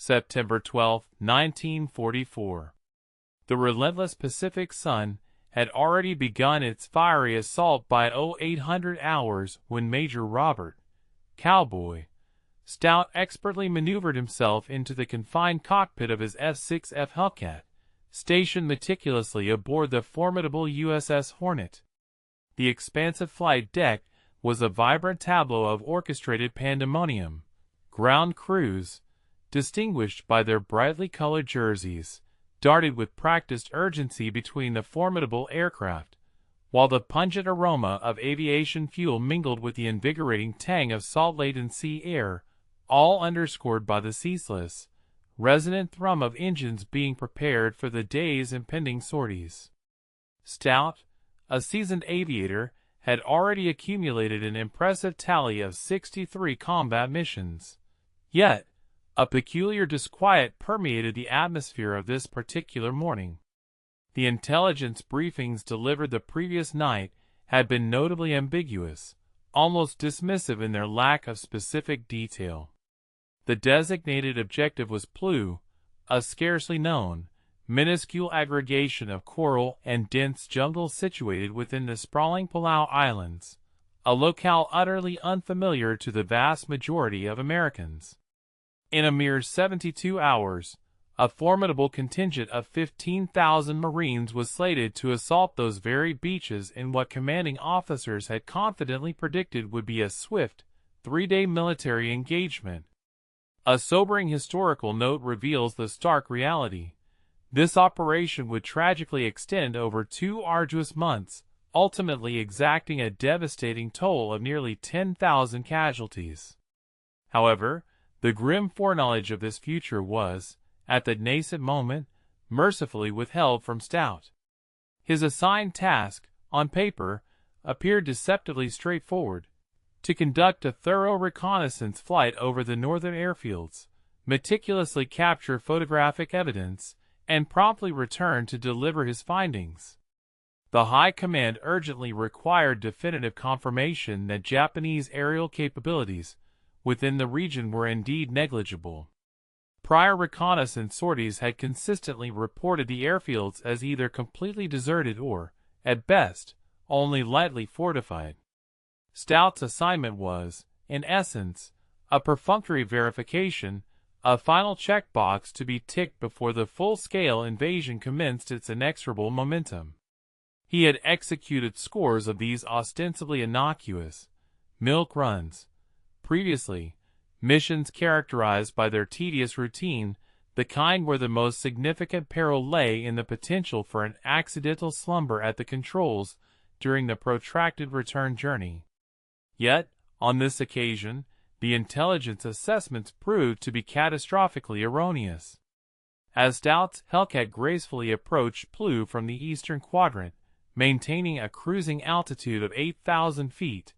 September 12, 1944. The relentless Pacific sun had already begun its fiery assault by 0800 hours when Major Robert Cowboy Stout expertly maneuvered himself into the confined cockpit of his F-6F Hellcat, stationed meticulously aboard the formidable USS Hornet. The expansive flight deck was a vibrant tableau of orchestrated pandemonium. Ground crews, distinguished by their brightly colored jerseys, darted with practiced urgency between the formidable aircraft, while the pungent aroma of aviation fuel mingled with the invigorating tang of salt-laden sea air, all underscored by the ceaseless, resonant thrum of engines being prepared for the day's impending sorties. Stout, a seasoned aviator, had already accumulated an impressive tally of 63 combat missions. Yet, a peculiar disquiet permeated the atmosphere of this particular morning. The intelligence briefings delivered the previous night had been notably ambiguous, almost dismissive in their lack of specific detail. The designated objective was Plu, a scarcely known, minuscule aggregation of coral and dense jungle situated within the sprawling Palau Islands, a locale utterly unfamiliar to the vast majority of Americans. In a mere 72 hours, a formidable contingent of 15,000 Marines was slated to assault those very beaches in what commanding officers had confidently predicted would be a swift, 3-day military engagement. A sobering historical note reveals the stark reality. This operation would tragically extend over 2 arduous months, ultimately exacting a devastating toll of nearly 10,000 casualties. However, the grim foreknowledge of this future was, at the nascent moment, mercifully withheld from Stout. His assigned task, on paper, appeared deceptively straightforward: to conduct a thorough reconnaissance flight over the northern airfields, meticulously capture photographic evidence, and promptly return to deliver his findings. The High Command urgently required definitive confirmation that Japanese aerial capabilities within the region were indeed negligible. Prior reconnaissance sorties had consistently reported the airfields as either completely deserted or, at best, only lightly fortified. Stout's assignment was, in essence, a perfunctory verification, a final checkbox to be ticked before the full-scale invasion commenced its inexorable momentum. He had executed scores of these ostensibly innocuous milk runs previously, missions characterized by their tedious routine, the kind where the most significant peril lay in the potential for an accidental slumber at the controls during the protracted return journey. Yet, on this occasion, the intelligence assessments proved to be catastrophically erroneous. As Stout's Hellcat gracefully approached Plu from the eastern quadrant, maintaining a cruising altitude of 8,000 feet,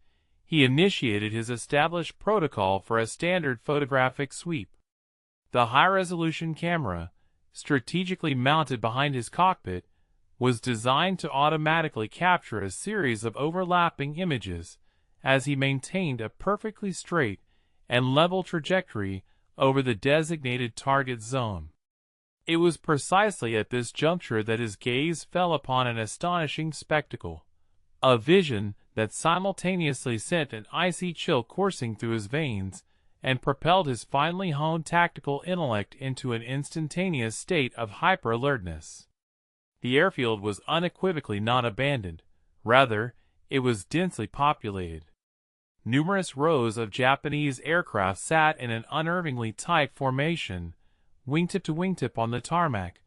he initiated his established protocol for a standard photographic sweep. The high-resolution camera, strategically mounted behind his cockpit, was designed to automatically capture a series of overlapping images as he maintained a perfectly straight and level trajectory over the designated target zone. It was precisely at this juncture that his gaze fell upon an astonishing spectacle, a vision that simultaneously sent an icy chill coursing through his veins and propelled his finely honed tactical intellect into an instantaneous state of hyper-alertness. The airfield was unequivocally not abandoned; rather, it was densely populated. Numerous rows of Japanese aircraft sat in an unnervingly tight formation, wingtip to wingtip on the tarmac,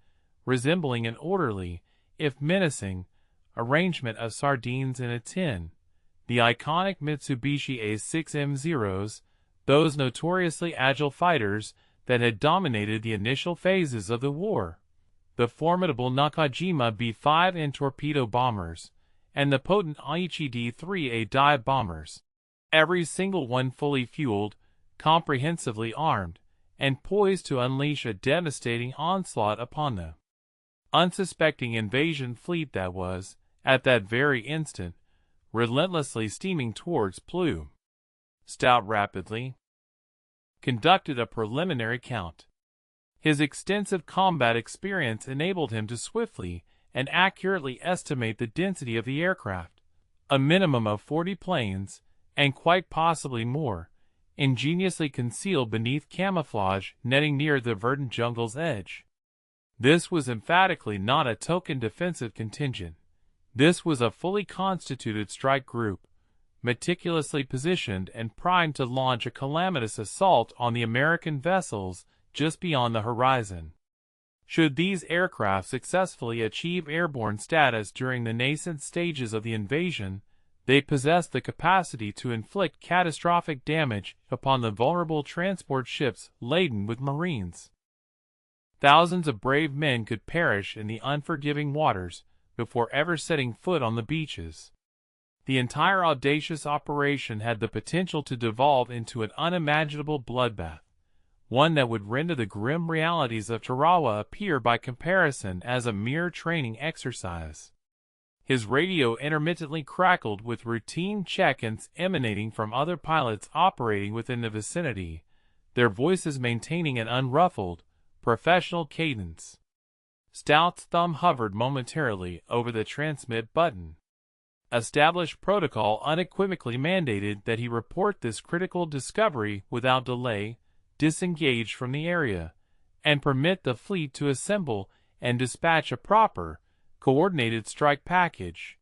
resembling an orderly, if menacing, arrangement of sardines in a tin. The iconic Mitsubishi A6M0s, those notoriously agile fighters that had dominated the initial phases of the war, the formidable Nakajima B-5N torpedo bombers, and the potent Aichi D-3A dive bombers, every single one fully fueled, comprehensively armed, and poised to unleash a devastating onslaught upon the unsuspecting invasion fleet that was, at that very instant, relentlessly steaming towards Plu. Stout rapidly conducted a preliminary count. His extensive combat experience enabled him to swiftly and accurately estimate the density of the aircraft, a minimum of 40 planes, and quite possibly more, ingeniously concealed beneath camouflage netting near the verdant jungle's edge. This was emphatically not a token defensive contingent. This was a fully constituted strike group, meticulously positioned and primed to launch a calamitous assault on the American vessels just beyond the horizon. Should these aircraft successfully achieve airborne status during the nascent stages of the invasion, they possessed the capacity to inflict catastrophic damage upon the vulnerable transport ships laden with Marines. Thousands of brave men could perish in the unforgiving waters before ever setting foot on the beaches. The entire audacious operation had the potential to devolve into an unimaginable bloodbath, one that would render the grim realities of Tarawa appear by comparison as a mere training exercise. His radio intermittently crackled with routine check-ins emanating from other pilots operating within the vicinity, their voices maintaining an unruffled, professional cadence. Stout's thumb hovered momentarily over the transmit button. Established protocol unequivocally mandated that he report this critical discovery without delay, disengage from the area, and permit the fleet to assemble and dispatch a proper, coordinated strike package.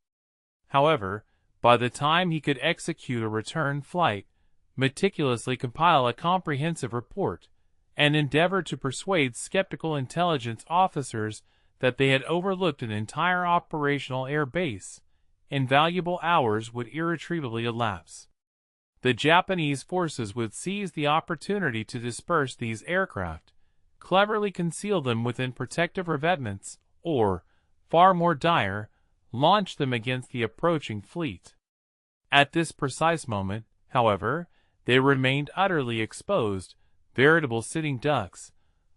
However, by the time he could execute a return flight, meticulously compile a comprehensive report, and endeavor to persuade skeptical intelligence officers that they had overlooked an entire operational air base, invaluable hours would irretrievably elapse. The Japanese forces would seize the opportunity to disperse these aircraft, cleverly conceal them within protective revetments, or, far more dire, launch them against the approaching fleet. At this precise moment, however, they remained utterly exposed, veritable sitting ducks,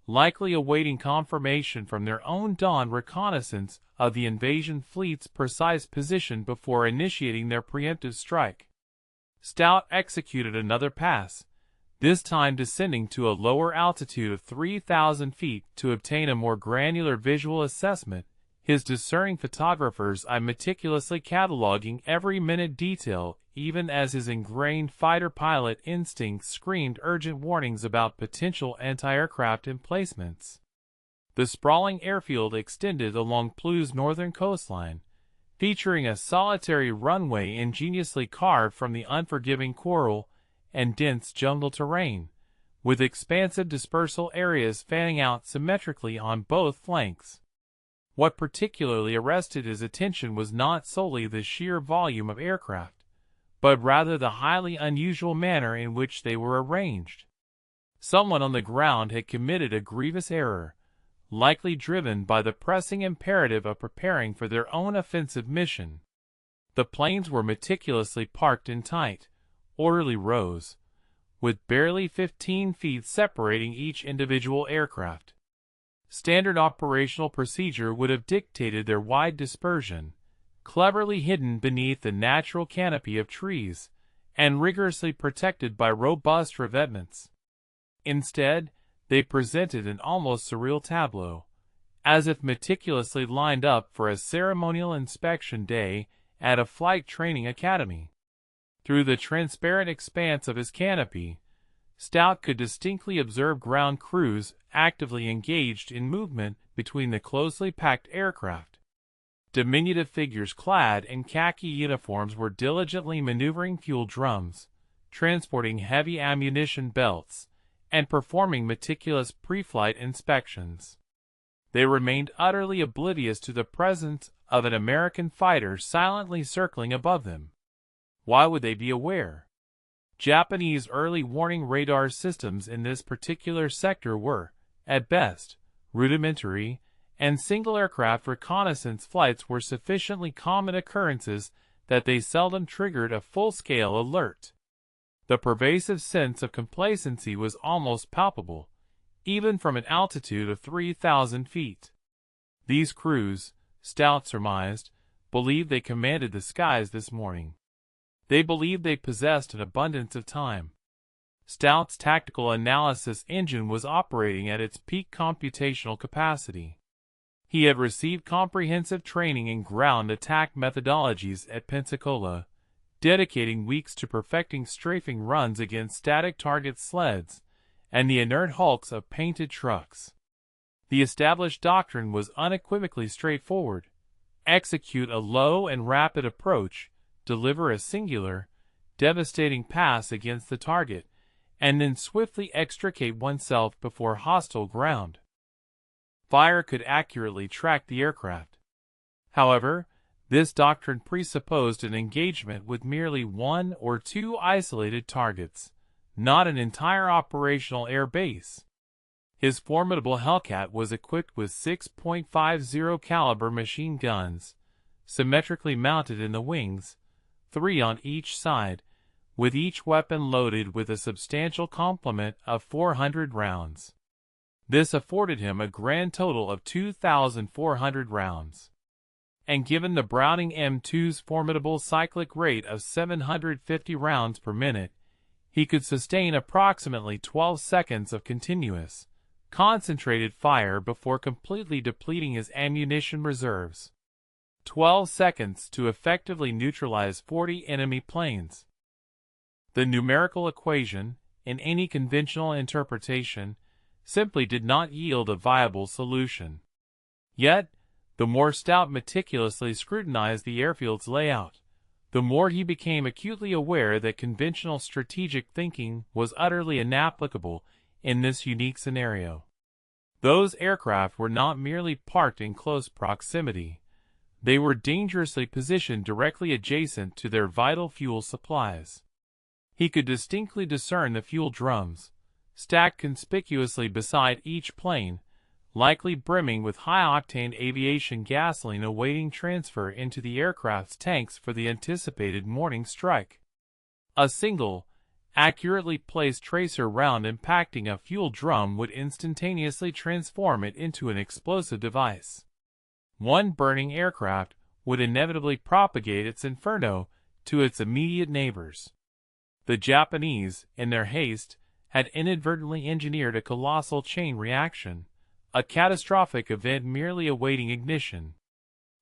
likely awaiting confirmation from their own dawn reconnaissance of the invasion fleet's precise position before initiating their preemptive strike. Stout executed another pass, this time descending to a lower altitude of 3,000 feet to obtain a more granular visual assessment, his discerning photographer's eye meticulously cataloging every minute detail even as his ingrained fighter pilot instincts screamed urgent warnings about potential anti-aircraft emplacements. The sprawling airfield extended along Plu's northern coastline, featuring a solitary runway ingeniously carved from the unforgiving coral and dense jungle terrain, with expansive dispersal areas fanning out symmetrically on both flanks. What particularly arrested his attention was not solely the sheer volume of aircraft, but rather the highly unusual manner in which they were arranged. Someone on the ground had committed a grievous error, likely driven by the pressing imperative of preparing for their own offensive mission. The planes were meticulously parked in tight, orderly rows, with barely 15 feet separating each individual aircraft. Standard operational procedure would have dictated their wide dispersion, cleverly hidden beneath the natural canopy of trees, and rigorously protected by robust revetments. Instead, they presented an almost surreal tableau, as if meticulously lined up for a ceremonial inspection day at a flight training academy. Through the transparent expanse of his canopy, Stout could distinctly observe ground crews actively engaged in movement between the closely packed aircraft. Diminutive figures clad in khaki uniforms were diligently maneuvering fuel drums, transporting heavy ammunition belts, and performing meticulous pre-flight inspections. They remained utterly oblivious to the presence of an American fighter silently circling above them. Why would they be aware? Japanese early warning radar systems in this particular sector were, at best, rudimentary, and single aircraft reconnaissance flights were sufficiently common occurrences that they seldom triggered a full-scale alert. The pervasive sense of complacency was almost palpable, even from an altitude of 3,000 feet. These crews, Stout surmised, believed they commanded the skies this morning. They believed they possessed an abundance of time. Stout's tactical analysis engine was operating at its peak computational capacity. He had received comprehensive training in ground attack methodologies at Pensacola, dedicating weeks to perfecting strafing runs against static target sleds and the inert hulks of painted trucks. The established doctrine was unequivocally straightforward: execute a low and rapid approach, deliver a singular, devastating pass against the target, and then swiftly extricate oneself before hostile ground. Fire could accurately track the aircraft. However, this doctrine presupposed an engagement with merely one or two isolated targets, not an entire operational air base. His formidable Hellcat was equipped with 6.50 caliber machine guns, symmetrically mounted in the wings, 3 on each side, with each weapon loaded with a substantial complement of 400 rounds. This afforded him a grand total of 2,400 rounds. And given the Browning M2's formidable cyclic rate of 750 rounds per minute, he could sustain approximately 12 seconds of continuous, concentrated fire before completely depleting his ammunition reserves. 12 seconds to effectively neutralize 40 enemy planes. The numerical equation, in any conventional interpretation, simply did not yield a viable solution. Yet, the more Stout meticulously scrutinized the airfield's layout, the more he became acutely aware that conventional strategic thinking was utterly inapplicable in this unique scenario. Those aircraft were not merely parked in close proximity. They were dangerously positioned directly adjacent to their vital fuel supplies. He could distinctly discern the fuel drums, stacked conspicuously beside each plane, likely brimming with high-octane aviation gasoline awaiting transfer into the aircraft's tanks for the anticipated morning strike. A single, accurately placed tracer round impacting a fuel drum would instantaneously transform it into an explosive device. One burning aircraft would inevitably propagate its inferno to its immediate neighbors. The Japanese, in their haste, had inadvertently engineered a colossal chain reaction, a catastrophic event merely awaiting ignition.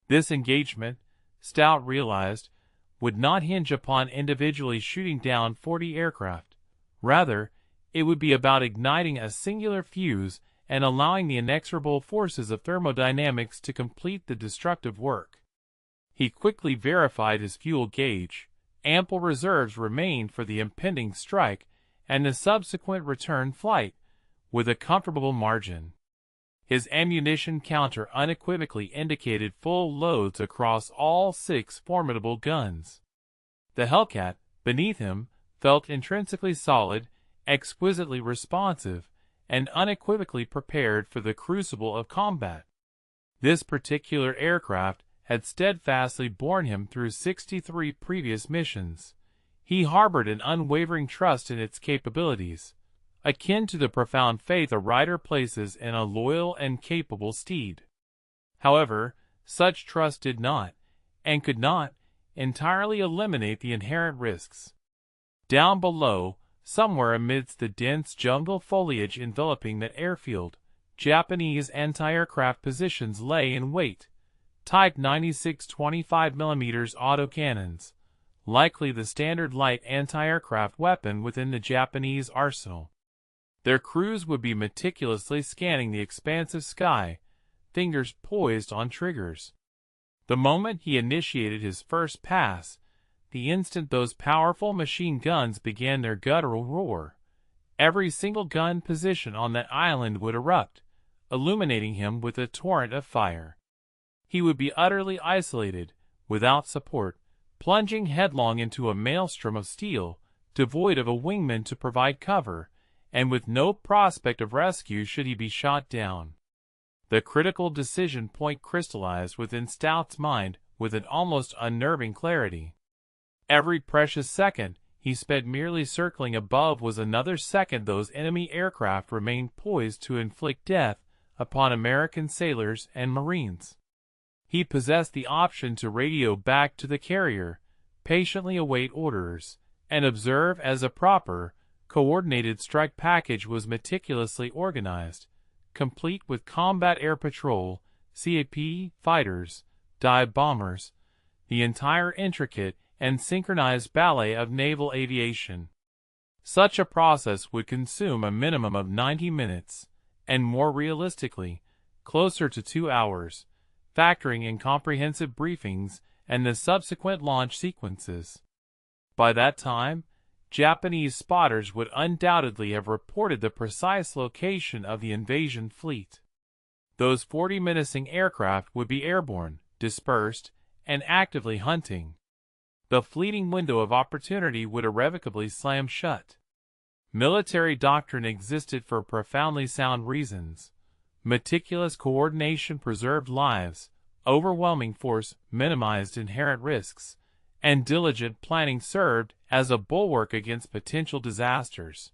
This engagement, Stout realized, would not hinge upon individually shooting down 40 aircraft. Rather, it would be about igniting a singular fuse and allowing the inexorable forces of thermodynamics to complete the destructive work. He quickly verified his fuel gauge. Ample reserves remained for the impending strike and the subsequent return flight, with a comfortable margin. His ammunition counter unequivocally indicated full loads across all 6 formidable guns. The Hellcat, beneath him, felt intrinsically solid, exquisitely responsive, and unequivocally prepared for the crucible of combat. This particular aircraft had steadfastly borne him through 63 previous missions. He harbored an unwavering trust in its capabilities, akin to the profound faith a rider places in a loyal and capable steed. However, such trust did not, and could not, entirely eliminate the inherent risks. Down below, somewhere amidst the dense jungle foliage enveloping the airfield, Japanese anti-aircraft positions lay in wait. Type 96 25mm autocannons, likely the standard light anti-aircraft weapon within the Japanese arsenal. Their crews would be meticulously scanning the expansive sky, fingers poised on triggers. The moment he initiated his first pass, the instant those powerful machine guns began their guttural roar, every single gun position on that island would erupt, illuminating him with a torrent of fire. He would be utterly isolated, without support, plunging headlong into a maelstrom of steel, devoid of a wingman to provide cover, and with no prospect of rescue should he be shot down. The critical decision point crystallized within Stout's mind with an almost unnerving clarity. Every precious second he spent merely circling above was another second those enemy aircraft remained poised to inflict death upon American sailors and Marines. He possessed the option to radio back to the carrier, patiently await orders, and observe as a proper, coordinated strike package was meticulously organized, complete with combat air patrol, CAP fighters, dive bombers, the entire intricate and synchronized ballet of naval aviation. Such a process would consume a minimum of 90 minutes, and more realistically, closer to 2 hours, factoring in comprehensive briefings and the subsequent launch sequences. By that time, Japanese spotters would undoubtedly have reported the precise location of the invasion fleet. Those 40 menacing aircraft would be airborne, dispersed, and actively hunting. The fleeting window of opportunity would irrevocably slam shut. Military doctrine existed for profoundly sound reasons. Meticulous coordination preserved lives, overwhelming force minimized inherent risks, and diligent planning served as a bulwark against potential disasters.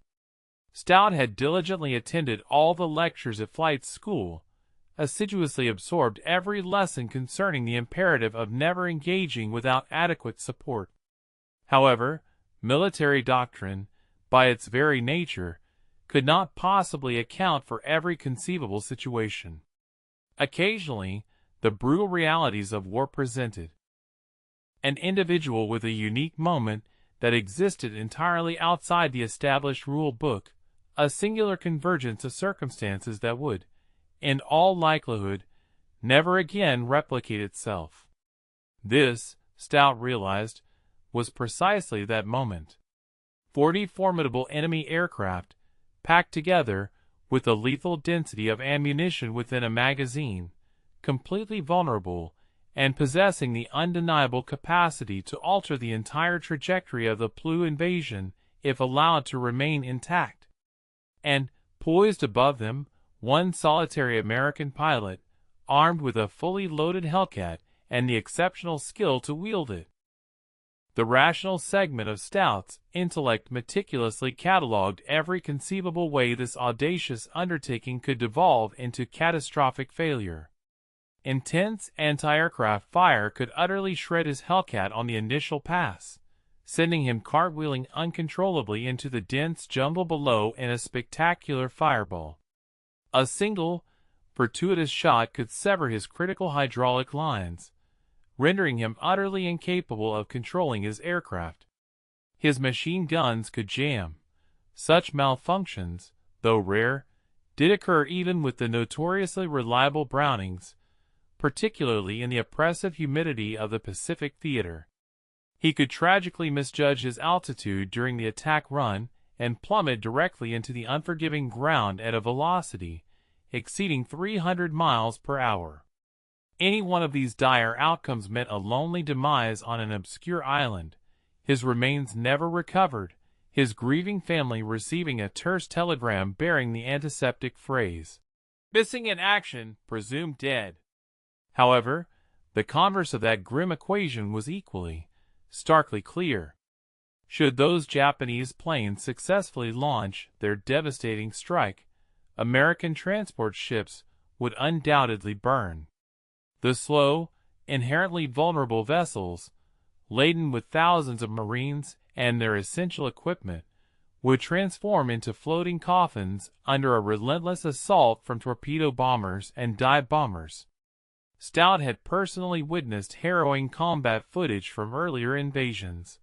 Stout had diligently attended all the lectures at flight school, assiduously absorbed every lesson concerning the imperative of never engaging without adequate support. However, military doctrine, by its very nature, could not possibly account for every conceivable situation. Occasionally, the brutal realities of war presented an individual with a unique moment that existed entirely outside the established rule book, a singular convergence of circumstances that would, in all likelihood, never again replicate itself. This, Stout realized, was precisely that moment. 40 formidable enemy aircraft, packed together, with the lethal density of ammunition within a magazine, completely vulnerable, and possessing the undeniable capacity to alter the entire trajectory of the Plu invasion if allowed to remain intact. And, poised above them, one solitary American pilot, armed with a fully loaded Hellcat and the exceptional skill to wield it. The rational segment of Stout's intellect meticulously catalogued every conceivable way this audacious undertaking could devolve into catastrophic failure. Intense anti-aircraft fire could utterly shred his Hellcat on the initial pass, sending him cartwheeling uncontrollably into the dense jumble below in a spectacular fireball. A single, fortuitous shot could sever his critical hydraulic lines, rendering him utterly incapable of controlling his aircraft. His machine guns could jam. Such malfunctions, though rare, did occur even with the notoriously reliable Brownings, particularly in the oppressive humidity of the Pacific theater. He could tragically misjudge his altitude during the attack run and plummet directly into the unforgiving ground at a velocity exceeding 300 miles per hour. Any one of these dire outcomes meant a lonely demise on an obscure island, his remains never recovered, his grieving family receiving a terse telegram bearing the antiseptic phrase, "Missing in action, presumed dead." However, the converse of that grim equation was equally, starkly clear. Should those Japanese planes successfully launch their devastating strike, American transport ships would undoubtedly burn. The slow, inherently vulnerable vessels, laden with thousands of Marines and their essential equipment, would transform into floating coffins under a relentless assault from torpedo bombers and dive bombers. Stout had personally witnessed harrowing combat footage from earlier invasions,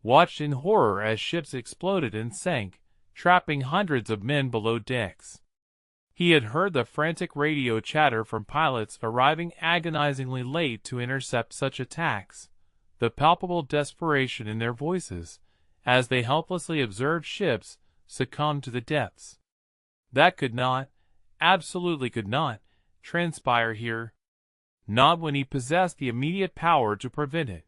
watched in horror as ships exploded and sank, trapping hundreds of men below decks. He had heard the frantic radio chatter from pilots arriving agonizingly late to intercept such attacks, the palpable desperation in their voices, as they helplessly observed ships succumb to the depths. That could not, absolutely could not, transpire here. Not when he possessed the immediate power to prevent it.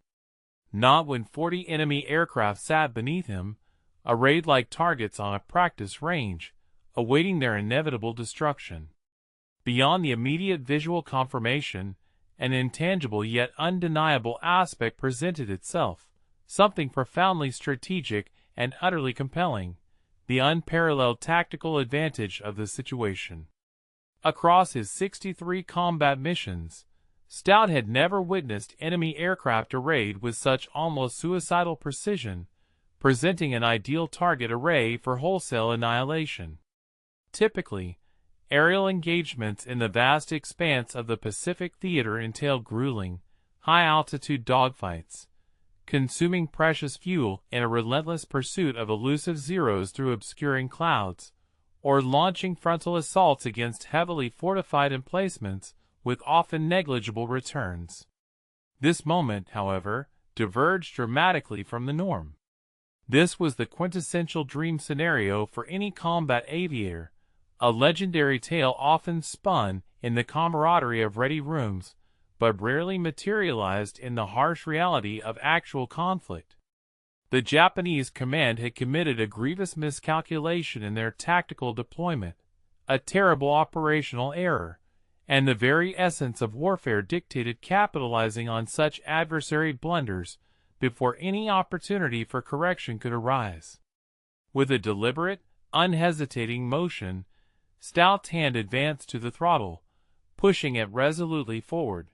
Not when 40 enemy aircraft sat beneath him, arrayed like targets on a practice range, awaiting their inevitable destruction. Beyond the immediate visual confirmation, an intangible yet undeniable aspect presented itself, something profoundly strategic and utterly compelling, the unparalleled tactical advantage of the situation. Across his 63 combat missions, Stout had never witnessed enemy aircraft arrayed with such almost suicidal precision, presenting an ideal target array for wholesale annihilation. Typically, aerial engagements in the vast expanse of the Pacific theater entail grueling, high-altitude dogfights, consuming precious fuel in a relentless pursuit of elusive Zeros through obscuring clouds, or launching frontal assaults against heavily fortified emplacements with often negligible returns. This moment, however, diverged dramatically from the norm. This was the quintessential dream scenario for any combat aviator, a legendary tale often spun in the camaraderie of ready rooms, but rarely materialized in the harsh reality of actual conflict. The Japanese command had committed a grievous miscalculation in their tactical deployment, a terrible operational error, and the very essence of warfare dictated capitalizing on such adversary blunders before any opportunity for correction could arise. With a deliberate, unhesitating motion, Stout's hand advanced to the throttle, pushing it resolutely forward.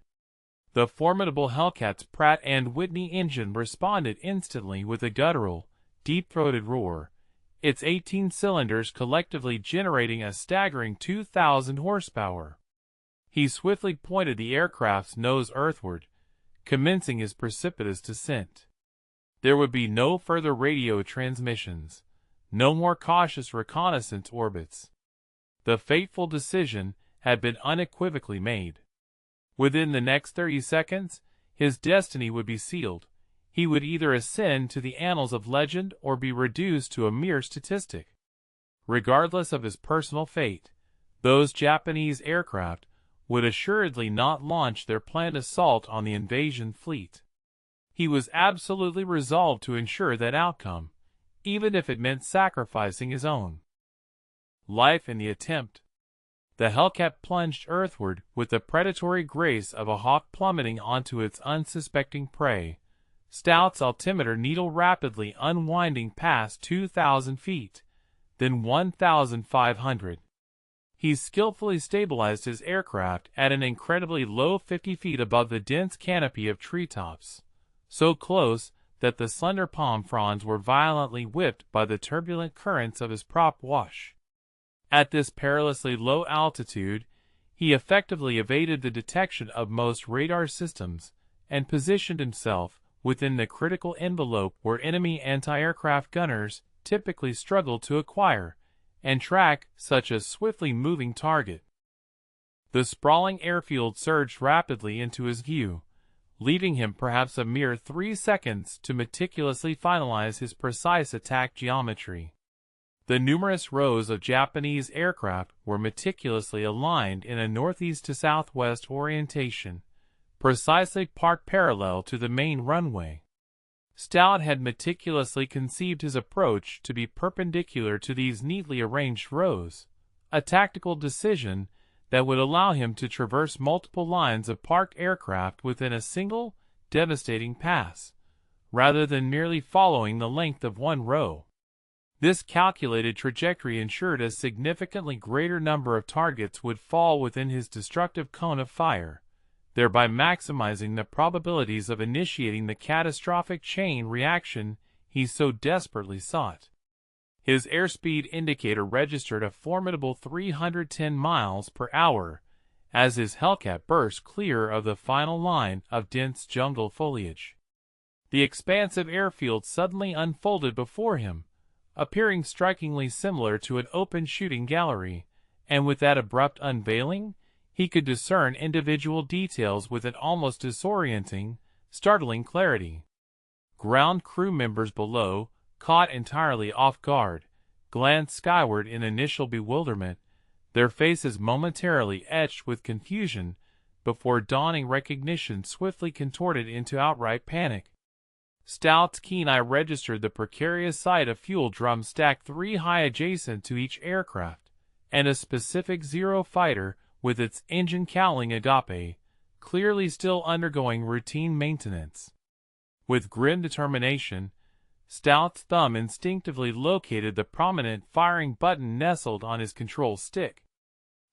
The formidable Hellcat's Pratt & Whitney engine responded instantly with a guttural, deep-throated roar, its 18 cylinders collectively generating a staggering 2,000 horsepower. He swiftly pointed the aircraft's nose earthward, commencing his precipitous descent. There would be no further radio transmissions, no more cautious reconnaissance orbits. The fateful decision had been unequivocally made. Within the next 30 seconds, his destiny would be sealed. He would either ascend to the annals of legend or be reduced to a mere statistic. Regardless of his personal fate, those Japanese aircraft would assuredly not launch their planned assault on the invasion fleet. He was absolutely resolved to ensure that outcome, even if it meant sacrificing his own life in the attempt. The Hellcat plunged earthward with the predatory grace of a hawk plummeting onto its unsuspecting prey, Stout's altimeter needle rapidly unwinding past 2,000 feet, then 1,500. He skillfully stabilized his aircraft at an incredibly low 50 feet above the dense canopy of treetops, so close that the slender palm fronds were violently whipped by the turbulent currents of his prop wash. At this perilously low altitude, he effectively evaded the detection of most radar systems and positioned himself within the critical envelope where enemy anti-aircraft gunners typically struggled to acquire and track such a swiftly moving target. The sprawling airfield surged rapidly into his view, leaving him perhaps a mere 3 seconds to meticulously finalize his precise attack geometry. The numerous rows of Japanese aircraft were meticulously aligned in a northeast to southwest orientation, precisely parked parallel to the main runway. Stout had meticulously conceived his approach to be perpendicular to these neatly arranged rows, a tactical decision that would allow him to traverse multiple lines of parked aircraft within a single, devastating pass, rather than merely following the length of one row. This calculated trajectory ensured a significantly greater number of targets would fall within his destructive cone of fire, thereby maximizing the probabilities of initiating the catastrophic chain reaction he so desperately sought. His airspeed indicator registered a formidable 310 miles per hour as his Hellcat burst clear of the final line of dense jungle foliage. The expansive airfield suddenly unfolded before him, appearing strikingly similar to an open shooting gallery, and with that abrupt unveiling, he could discern individual details with an almost disorienting, startling clarity. Ground crew members below, caught entirely off guard, glanced skyward in initial bewilderment, their faces momentarily etched with confusion before dawning recognition swiftly contorted into outright panic. Stout's keen eye registered the precarious sight of fuel drums stacked 3 high adjacent to each aircraft, and a specific Zero fighter with its engine cowling agape, clearly still undergoing routine maintenance. With grim determination, Stout's thumb instinctively located the prominent firing button nestled on his control stick.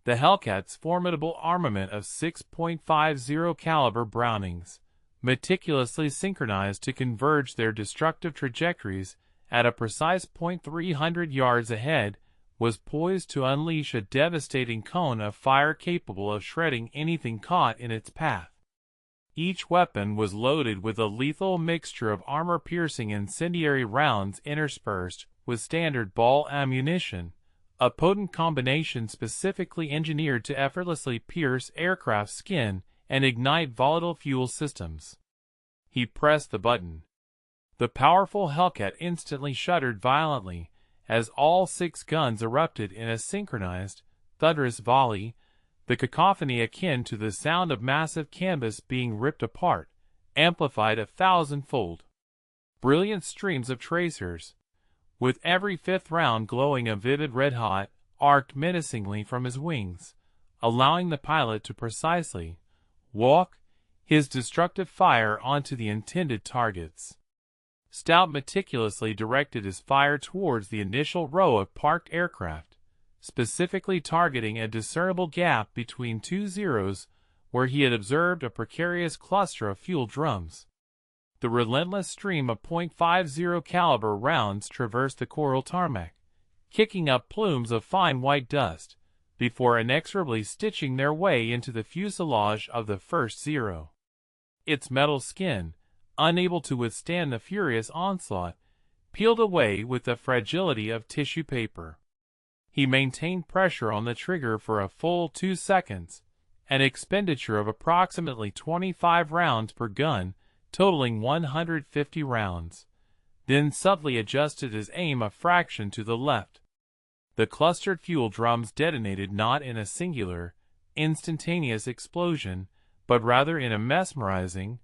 The Hellcat's formidable armament of 6.50 caliber Brownings, meticulously synchronized to converge their destructive trajectories at a precise point 300 yards ahead, was poised to unleash a devastating cone of fire capable of shredding anything caught in its path. Each weapon was loaded with a lethal mixture of armor-piercing incendiary rounds interspersed with standard ball ammunition, a potent combination specifically engineered to effortlessly pierce aircraft skin and ignite volatile fuel systems. He pressed the button. The powerful Hellcat instantly shuddered violently as all 6 guns erupted in a synchronized, thunderous volley, the cacophony akin to the sound of massive canvas being ripped apart, amplified 1,000-fold. Brilliant streams of tracers, with every 5th round glowing a vivid red-hot, arced menacingly from his wings, allowing the pilot to precisely walk his destructive fire onto the intended targets. Stout meticulously directed his fire towards the initial row of parked aircraft, specifically targeting a discernible gap between 2 zeros where he had observed a precarious cluster of fuel drums. The relentless stream of .50 caliber rounds traversed the coral tarmac, kicking up plumes of fine white dust, before inexorably stitching their way into the fuselage of the first Zero. Its metal skin, unable to withstand the furious onslaught, peeled away with the fragility of tissue paper. He maintained pressure on the trigger for a full 2 seconds, an expenditure of approximately 25 rounds per gun, totaling 150 rounds, then subtly adjusted his aim a fraction to the left. The clustered fuel drums detonated not in a singular, instantaneous explosion, but rather in a mesmerizing,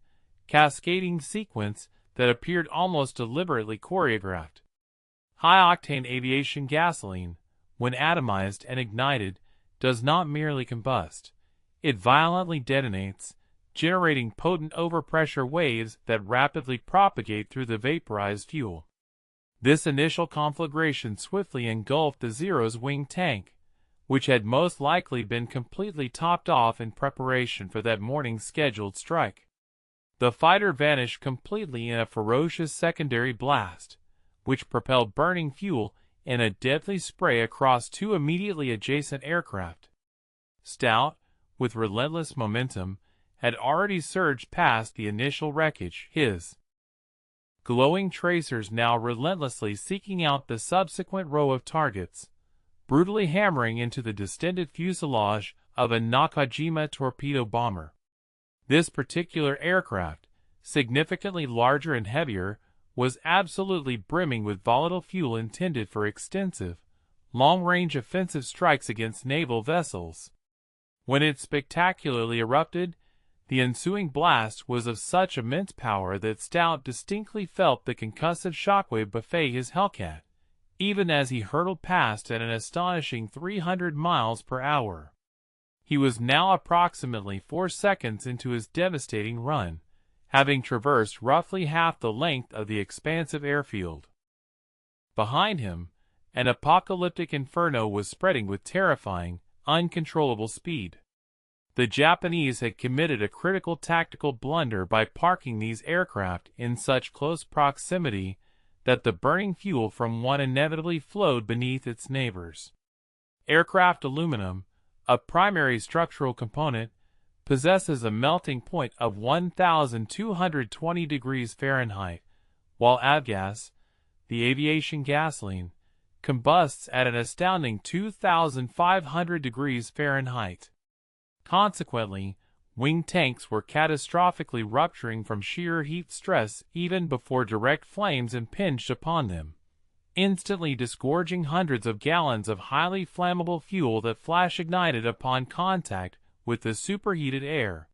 cascading sequence that appeared almost deliberately choreographed. High-octane aviation gasoline, when atomized and ignited, does not merely combust. It violently detonates, generating potent overpressure waves that rapidly propagate through the vaporized fuel. This initial conflagration swiftly engulfed the Zero's wing tank, which had most likely been completely topped off in preparation for that morning's scheduled strike. The fighter vanished completely in a ferocious secondary blast, which propelled burning fuel in a deadly spray across 2 immediately adjacent aircraft. Stout, with relentless momentum, had already surged past the initial wreckage, his glowing tracers now relentlessly seeking out the subsequent row of targets, brutally hammering into the distended fuselage of a Nakajima torpedo bomber. This particular aircraft, significantly larger and heavier, was absolutely brimming with volatile fuel intended for extensive, long-range offensive strikes against naval vessels. When it spectacularly erupted, the ensuing blast was of such immense power that Stout distinctly felt the concussive shockwave buffet his Hellcat, even as he hurtled past at an astonishing 300 miles per hour. He was now approximately 4 seconds into his devastating run, having traversed roughly half the length of the expansive airfield. Behind him, an apocalyptic inferno was spreading with terrifying, uncontrollable speed. The Japanese had committed a critical tactical blunder by parking these aircraft in such close proximity that the burning fuel from one inevitably flowed beneath its neighbors. Aircraft aluminum, a primary structural component, possesses a melting point of 1,220 degrees Fahrenheit, while avgas, the aviation gasoline, combusts at an astounding 2,500 degrees Fahrenheit. Consequently, wing tanks were catastrophically rupturing from sheer heat stress even before direct flames impinged upon them, instantly disgorging hundreds of gallons of highly flammable fuel that flash ignited upon contact with the superheated air.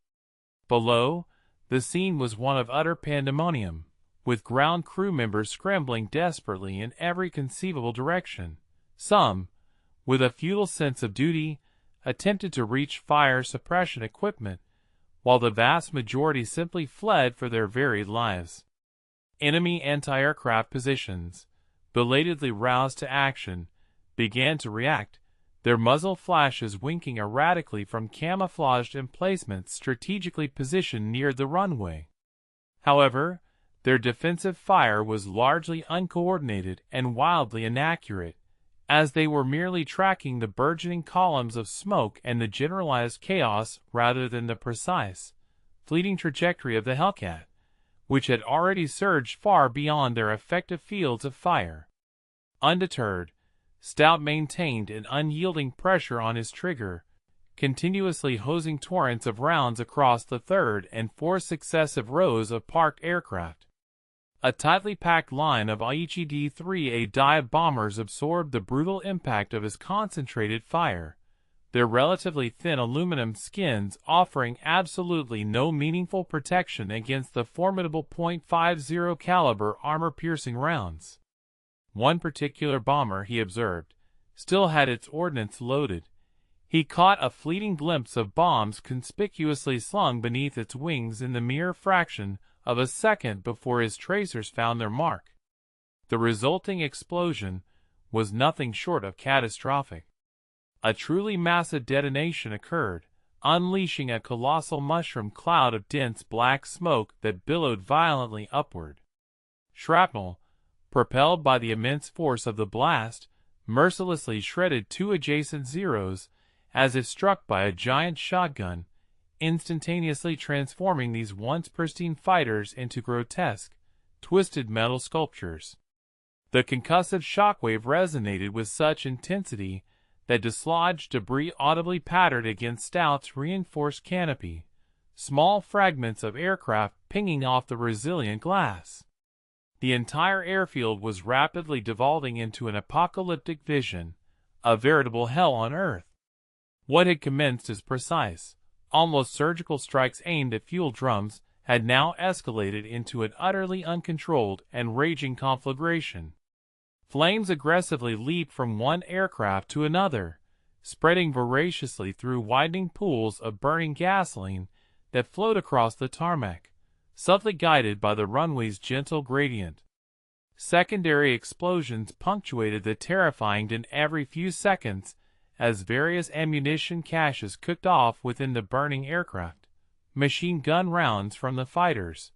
Below, the scene was one of utter pandemonium, with ground crew members scrambling desperately in every conceivable direction. Some, with a futile sense of duty, attempted to reach fire suppression equipment, while the vast majority simply fled for their very lives. Enemy anti-aircraft positions, belatedly roused to action, began to react, their muzzle flashes winking erratically from camouflaged emplacements strategically positioned near the runway. However, Their defensive fire was largely uncoordinated and wildly inaccurate, as they were merely tracking the burgeoning columns of smoke and the generalized chaos rather than the precise, fleeting trajectory of the Hellcat, which had already surged far beyond their effective fields of fire. Undeterred, Stout maintained an unyielding pressure on his trigger, continuously hosing torrents of rounds across the third and fourth successive rows of parked aircraft. A tightly packed line of Aichi D-3A dive bombers absorbed the brutal impact of his concentrated fire, their relatively thin aluminum skins offering absolutely no meaningful protection against the formidable .50 caliber armor-piercing rounds. One particular bomber, he observed, still had its ordnance loaded. He caught a fleeting glimpse of bombs conspicuously slung beneath its wings in the mere fraction of a second before his tracers found their mark. The resulting explosion was nothing short of catastrophic. A truly massive detonation occurred, unleashing a colossal mushroom cloud of dense black smoke that billowed violently upward. Shrapnel, propelled by the immense force of the blast, mercilessly shredded two adjacent Zeros as if struck by a giant shotgun, instantaneously transforming these once pristine fighters into grotesque, twisted metal sculptures. The concussive shockwave resonated with such intensity that dislodged debris audibly pattered against Stout's reinforced canopy, small fragments of aircraft pinging off the resilient glass. The entire airfield was rapidly devolving into an apocalyptic vision, a veritable hell on Earth. What had commenced as precise, almost surgical strikes aimed at fuel drums had now escalated into an utterly uncontrolled and raging conflagration. Flames aggressively leaped from one aircraft to another, spreading voraciously through widening pools of burning gasoline that flowed across the tarmac, subtly guided by the runway's gentle gradient. Secondary explosions punctuated the terrifying din every few seconds as various ammunition caches cooked off within the burning aircraft, machine gun rounds from the fighters,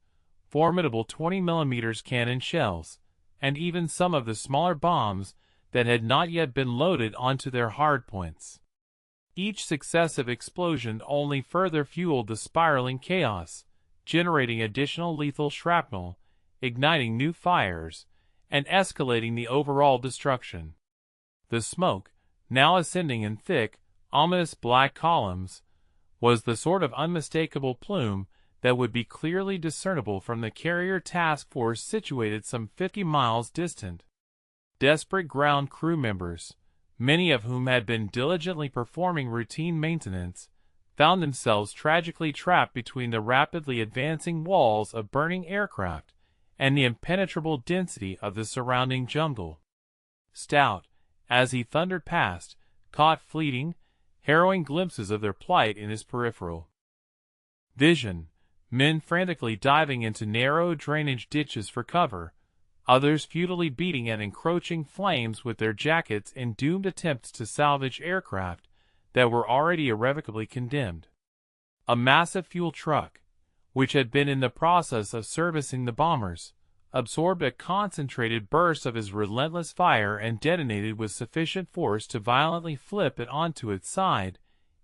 formidable 20mm cannon shells, and even some of the smaller bombs that had not yet been loaded onto their hardpoints. Each successive explosion only further fueled the spiraling chaos, generating additional lethal shrapnel, igniting new fires, and escalating the overall destruction. The smoke, now ascending in thick, ominous black columns, was the sort of unmistakable plume that would be clearly discernible from the carrier task force situated some 50 miles distant. Desperate ground crew members, many of whom had been diligently performing routine maintenance, found themselves tragically trapped between the rapidly advancing walls of burning aircraft and the impenetrable density of the surrounding jungle. Stout, as he thundered past, caught fleeting, harrowing glimpses of their plight in his peripheral vision, men frantically diving into narrow drainage ditches for cover, others futilely beating at encroaching flames with their jackets in doomed attempts to salvage aircraft that were already irrevocably condemned. A massive fuel truck, which had been in the process of servicing the bombers, absorbed a concentrated burst of his relentless fire and detonated with sufficient force to violently flip it onto its side,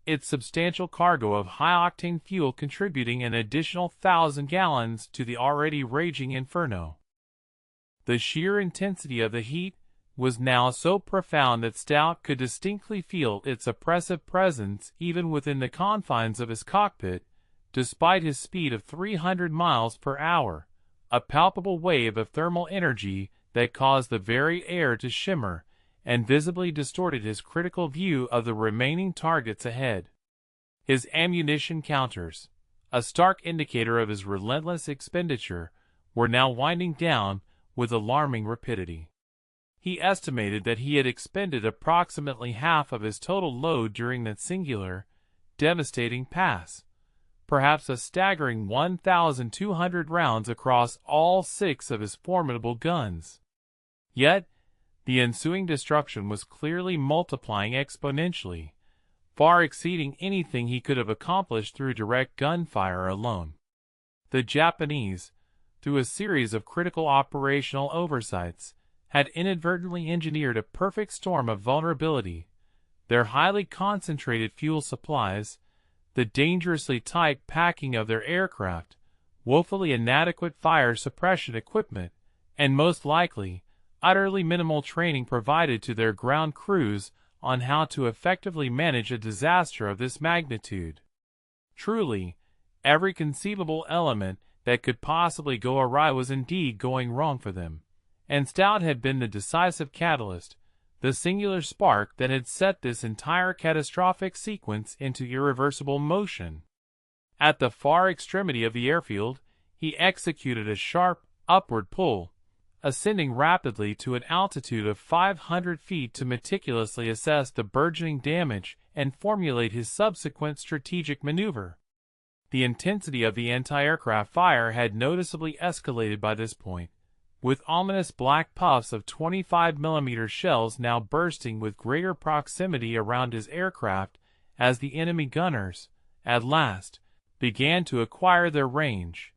its substantial cargo of high-octane fuel contributing an additional 1,000 gallons to the already raging inferno. The sheer intensity of the heat was now so profound that Stout could distinctly feel its oppressive presence even within the confines of his cockpit, despite his speed of 300 miles per hour, a palpable wave of thermal energy that caused the very air to shimmer and visibly distorted his critical view of the remaining targets ahead. His ammunition counters, a stark indicator of his relentless expenditure, were now winding down with alarming rapidity. He estimated that he had expended approximately half of his total load during that singular, devastating pass, perhaps a staggering 1,200 rounds across all 6 of his formidable guns. Yet, the ensuing destruction was clearly multiplying exponentially, far exceeding anything he could have accomplished through direct gunfire alone. The Japanese, through a series of critical operational oversights, had inadvertently engineered a perfect storm of vulnerability. Their highly concentrated fuel supplies, the dangerously tight packing of their aircraft, woefully inadequate fire suppression equipment, and most likely, utterly minimal training provided to their ground crews on how to effectively manage a disaster of this magnitude. Truly, every conceivable element that could possibly go awry was indeed going wrong for them, and Stout had been the decisive catalyst, the singular spark that had set this entire catastrophic sequence into irreversible motion. At the far extremity of the airfield, he executed a sharp, upward pull, ascending rapidly to an altitude of 500 feet to meticulously assess the burgeoning damage and formulate his subsequent strategic maneuver. The intensity of the anti-aircraft fire had noticeably escalated by this point, with ominous black puffs of 25mm shells now bursting with greater proximity around his aircraft as the enemy gunners, at last, began to acquire their range.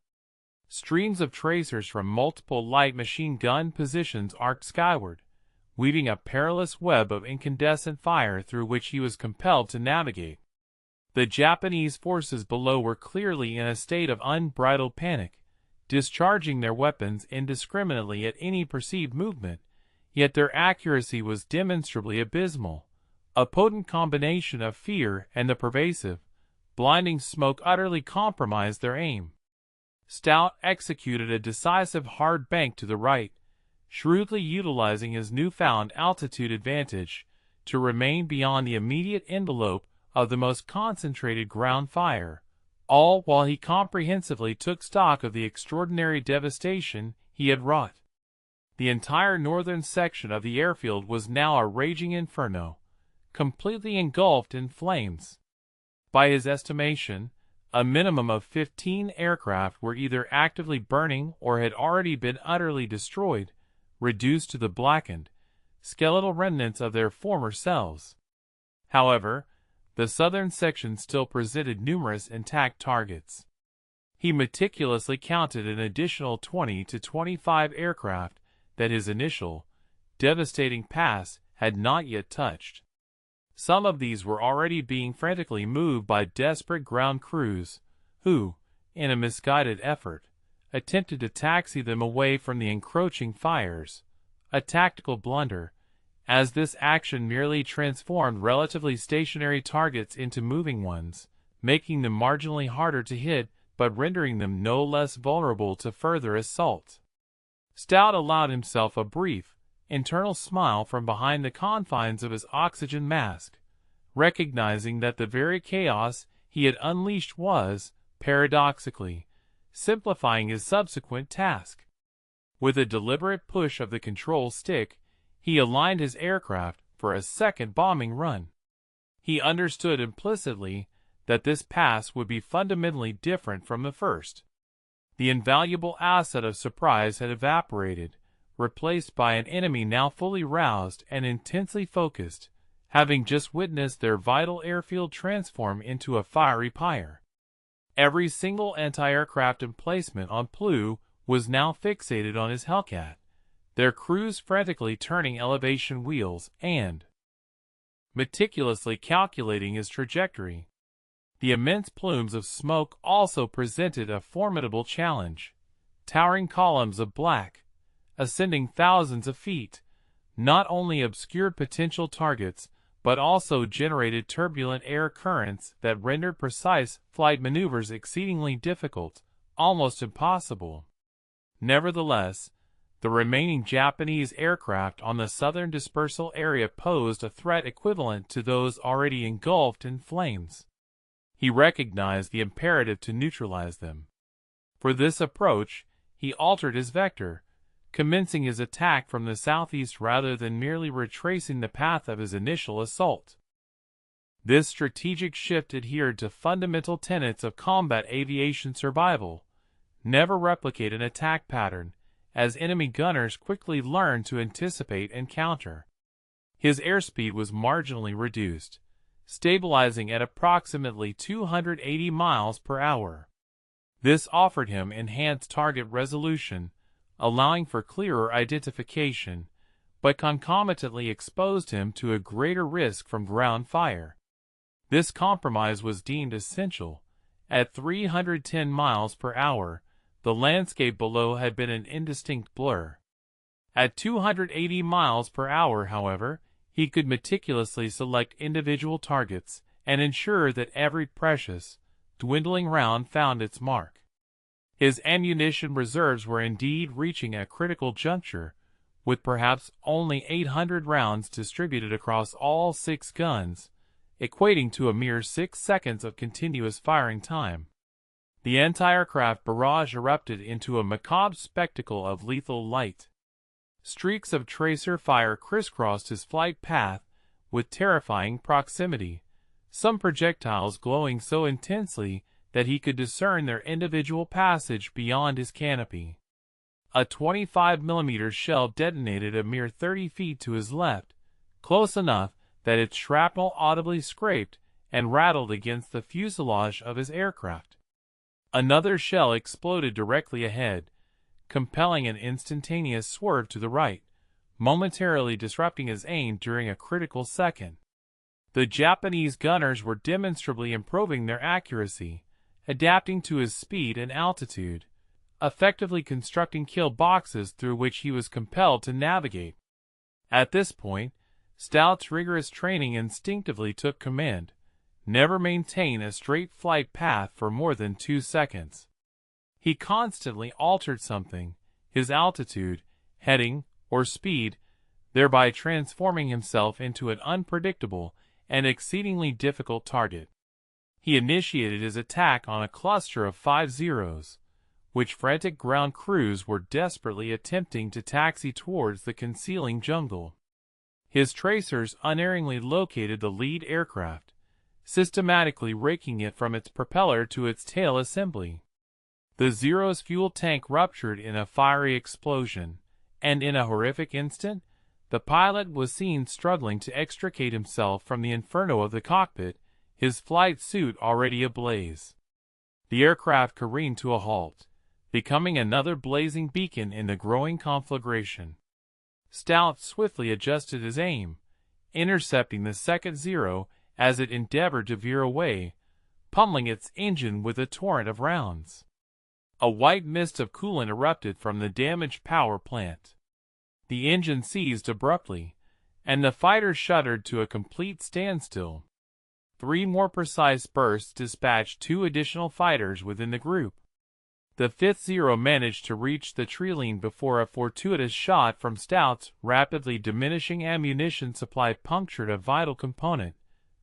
Streams of tracers from multiple light machine gun positions arced skyward, weaving a perilous web of incandescent fire through which he was compelled to navigate. The Japanese forces below were clearly in a state of unbridled panic, discharging their weapons indiscriminately at any perceived movement, yet their accuracy was demonstrably abysmal. A potent combination of fear and the pervasive, blinding smoke utterly compromised their aim. Stout executed a decisive hard bank to the right, shrewdly utilizing his newfound altitude advantage to remain beyond the immediate envelope of the most concentrated ground fire, all while he comprehensively took stock of the extraordinary devastation he had wrought. The entire northern section of the airfield was now a raging inferno, completely engulfed in flames. By his estimation, a minimum of 15 aircraft were either actively burning or had already been utterly destroyed, reduced to the blackened, skeletal remnants of their former selves. However, the southern section still presented numerous intact targets. He meticulously counted an additional 20 to 25 aircraft that his initial, devastating pass had not yet touched. Some of these were already being frantically moved by desperate ground crews, who, in a misguided effort, attempted to taxi them away from the encroaching fires, a tactical blunder, as this action merely transformed relatively stationary targets into moving ones, making them marginally harder to hit but rendering them no less vulnerable to further assault. Stout allowed himself a brief, internal smile from behind the confines of his oxygen mask, recognizing that the very chaos he had unleashed was, paradoxically, simplifying his subsequent task. With a deliberate push of the control stick, he aligned his aircraft for a second bombing run. He understood implicitly that this pass would be fundamentally different from the first. The invaluable asset of surprise had evaporated, replaced by an enemy now fully roused and intensely focused, having just witnessed their vital airfield transform into a fiery pyre. Every single anti-aircraft emplacement on Plu was now fixated on his Hellcat, their crews frantically turning elevation wheels and meticulously calculating his trajectory. The immense plumes of smoke also presented a formidable challenge. Towering columns of black, ascending thousands of feet, not only obscured potential targets, but also generated turbulent air currents that rendered precise flight maneuvers exceedingly difficult, almost impossible. Nevertheless, the remaining Japanese aircraft on the southern dispersal area posed a threat equivalent to those already engulfed in flames. He recognized the imperative to neutralize them. For this approach, he altered his vector, commencing his attack from the southeast rather than merely retracing the path of his initial assault. This strategic shift adhered to fundamental tenets of combat aviation survival: never replicate an attack pattern, as enemy gunners quickly learned to anticipate and counter. His airspeed was marginally reduced, stabilizing at approximately 280 miles per hour. This offered him enhanced target resolution, allowing for clearer identification, but concomitantly exposed him to a greater risk from ground fire. This compromise was deemed essential. At 310 miles per hour, the landscape below had been an indistinct blur. At 280 miles per hour, however, he could meticulously select individual targets and ensure that every precious, dwindling round found its mark. His ammunition reserves were indeed reaching a critical juncture, with perhaps only 800 rounds distributed across all 6 guns, equating to a mere 6 seconds of continuous firing time. The anti-aircraft barrage erupted into a macabre spectacle of lethal light. Streaks of tracer fire crisscrossed his flight path with terrifying proximity, some projectiles glowing so intensely that he could discern their individual passage beyond his canopy. A 25mm shell detonated a mere 30 feet to his left, close enough that its shrapnel audibly scraped and rattled against the fuselage of his aircraft. Another shell exploded directly ahead, compelling an instantaneous swerve to the right, momentarily disrupting his aim during a critical second. The Japanese gunners were demonstrably improving their accuracy, adapting to his speed and altitude, effectively constructing kill boxes through which he was compelled to navigate. At this point, Stout's rigorous training instinctively took command. Never maintain a straight flight path for more than 2 seconds. He constantly altered something, his altitude, heading, or speed, thereby transforming himself into an unpredictable and exceedingly difficult target. He initiated his attack on a cluster of 5 Zeros, which frantic ground crews were desperately attempting to taxi towards the concealing jungle. His tracers unerringly located the lead aircraft, systematically raking it from its propeller to its tail assembly. The Zero's fuel tank ruptured in a fiery explosion, and in a horrific instant, the pilot was seen struggling to extricate himself from the inferno of the cockpit, his flight suit already ablaze. The aircraft careened to a halt, becoming another blazing beacon in the growing conflagration. Stout swiftly adjusted his aim, intercepting the second Zero as it endeavored to veer away, pummeling its engine with a torrent of rounds. A white mist of coolant erupted from the damaged power plant. The engine ceased abruptly, and the fighter shuddered to a complete standstill. 3 more precise bursts dispatched 2 additional fighters within the group. The 5th Zero managed to reach the treeline before a fortuitous shot from Stout's rapidly diminishing ammunition supply punctured a vital component,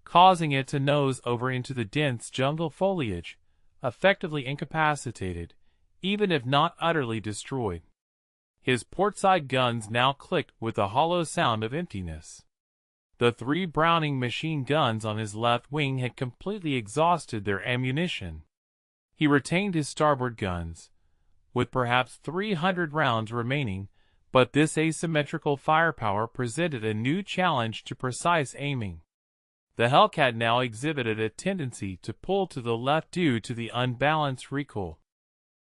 causing it to nose over into the dense jungle foliage, effectively incapacitated, even if not utterly destroyed. His portside guns now clicked with a hollow sound of emptiness. The 3 Browning machine guns on his left wing had completely exhausted their ammunition. He retained his starboard guns, with perhaps 300 rounds remaining, but this asymmetrical firepower presented a new challenge to precise aiming. The Hellcat now exhibited a tendency to pull to the left due to the unbalanced recoil.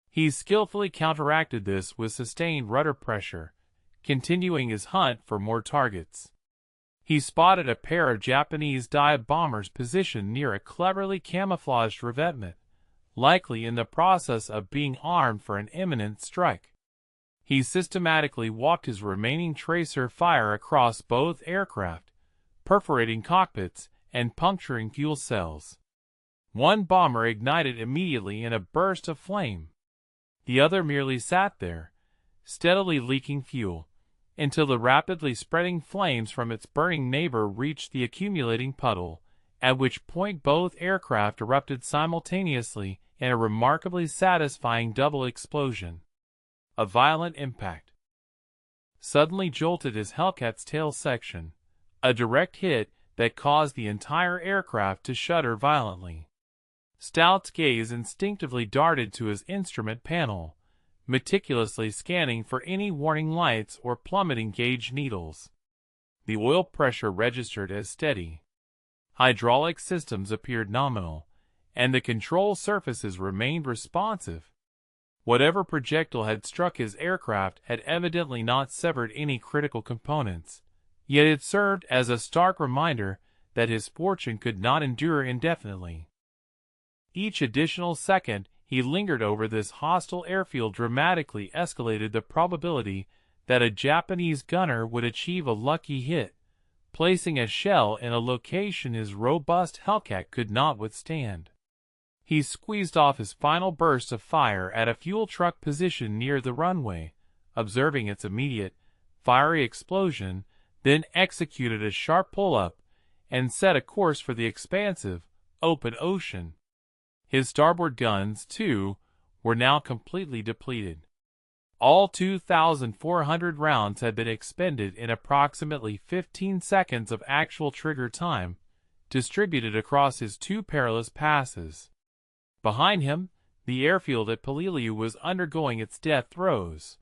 He skillfully counteracted this with sustained rudder pressure, continuing his hunt for more targets. He spotted a pair of Japanese dive bombers positioned near a cleverly camouflaged revetment, likely in the process of being armed for an imminent strike. He systematically walked his remaining tracer fire across both aircraft, perforating cockpits and puncturing fuel cells. 1 bomber ignited immediately in a burst of flame. The other merely sat there, steadily leaking fuel, until the rapidly spreading flames from its burning neighbor reached the accumulating puddle, at which point both aircraft erupted simultaneously in a remarkably satisfying double explosion. A violent impact suddenly jolted his Hellcat's tail section, a direct hit that caused the entire aircraft to shudder violently. Stout's gaze instinctively darted to his instrument panel, meticulously scanning for any warning lights or plummeting gauge needles. The oil pressure registered as steady. Hydraulic systems appeared nominal, and the control surfaces remained responsive. Whatever projectile had struck his aircraft had evidently not severed any critical components, yet it served as a stark reminder that his fortune could not endure indefinitely. Each additional second he lingered over this hostile airfield dramatically escalated the probability that a Japanese gunner would achieve a lucky hit, placing a shell in a location his robust Hellcat could not withstand. He squeezed off his final burst of fire at a fuel truck position near the runway, observing its immediate, fiery explosion, then executed a sharp pull-up and set a course for the expansive, open ocean. His starboard guns, too, were now completely depleted. All 2,400 rounds had been expended in approximately 15 seconds of actual trigger time, distributed across his two perilous passes. Behind him, the airfield at Peleliu was undergoing its death throes.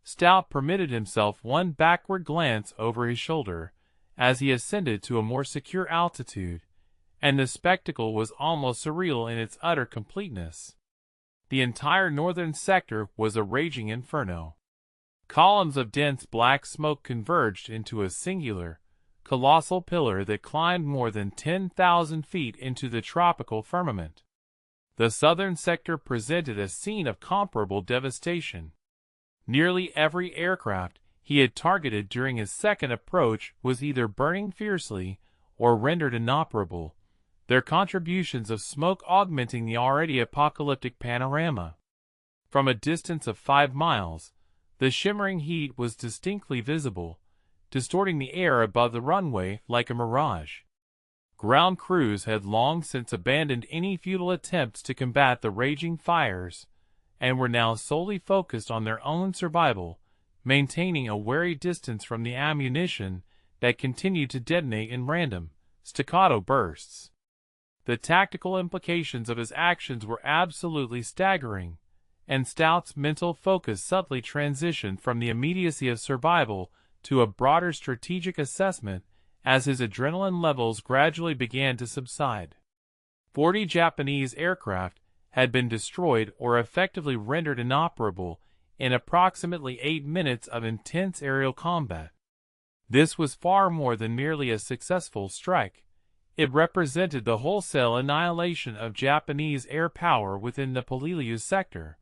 Stout permitted himself one backward glance over his shoulder as he ascended to a more secure altitude, and the spectacle was almost surreal in its utter completeness. The entire northern sector was a raging inferno. Columns of dense black smoke converged into a singular, colossal pillar that climbed more than 10,000 feet into the tropical firmament. The southern sector presented a scene of comparable devastation. Nearly every aircraft he had targeted during his second approach was either burning fiercely or rendered inoperable, their contributions of smoke augmenting the already apocalyptic panorama. From a distance of 5 miles, the shimmering heat was distinctly visible, distorting the air above the runway like a mirage. Ground crews had long since abandoned any futile attempts to combat the raging fires, and were now solely focused on their own survival, maintaining a wary distance from the ammunition that continued to detonate in random, staccato bursts. The tactical implications of his actions were absolutely staggering, and Stout's mental focus subtly transitioned from the immediacy of survival to a broader strategic assessment as his adrenaline levels gradually began to subside. 40 Japanese aircraft had been destroyed or effectively rendered inoperable in approximately 8 minutes of intense aerial combat. This was far more than merely a successful strike. It represented the wholesale annihilation of Japanese air power within the Peleliu sector.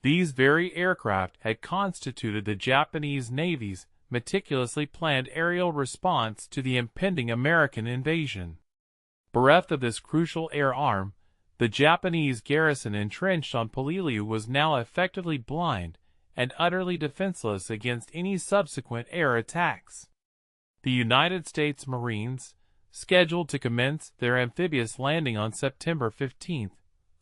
These very aircraft had constituted the Japanese Navy's meticulously planned aerial response to the impending American invasion. Bereft of this crucial air arm, the Japanese garrison entrenched on Peleliu was now effectively blind and utterly defenseless against any subsequent air attacks. The United States Marines, scheduled to commence their amphibious landing on September 15th,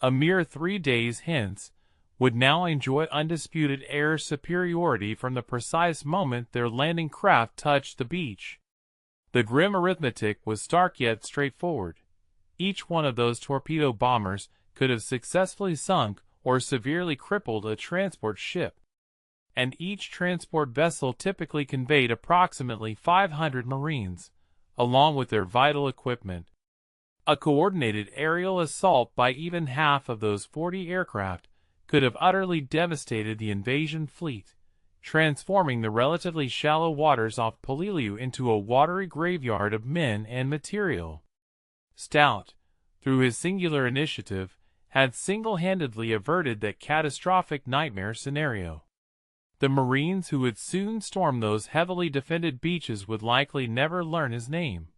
a mere 3 days hence, would now enjoy undisputed air superiority from the precise moment their landing craft touched the beach. The grim arithmetic was stark yet straightforward. Each one of those torpedo bombers could have successfully sunk or severely crippled a transport ship, and each transport vessel typically conveyed approximately 500 Marines, along with their vital equipment. A coordinated aerial assault by even half of those 40 aircraft could have utterly devastated the invasion fleet, transforming the relatively shallow waters off Peleliu into a watery graveyard of men and material. Stout, through his singular initiative, had single-handedly averted that catastrophic nightmare scenario. The Marines who would soon storm those heavily defended beaches would likely never learn his name,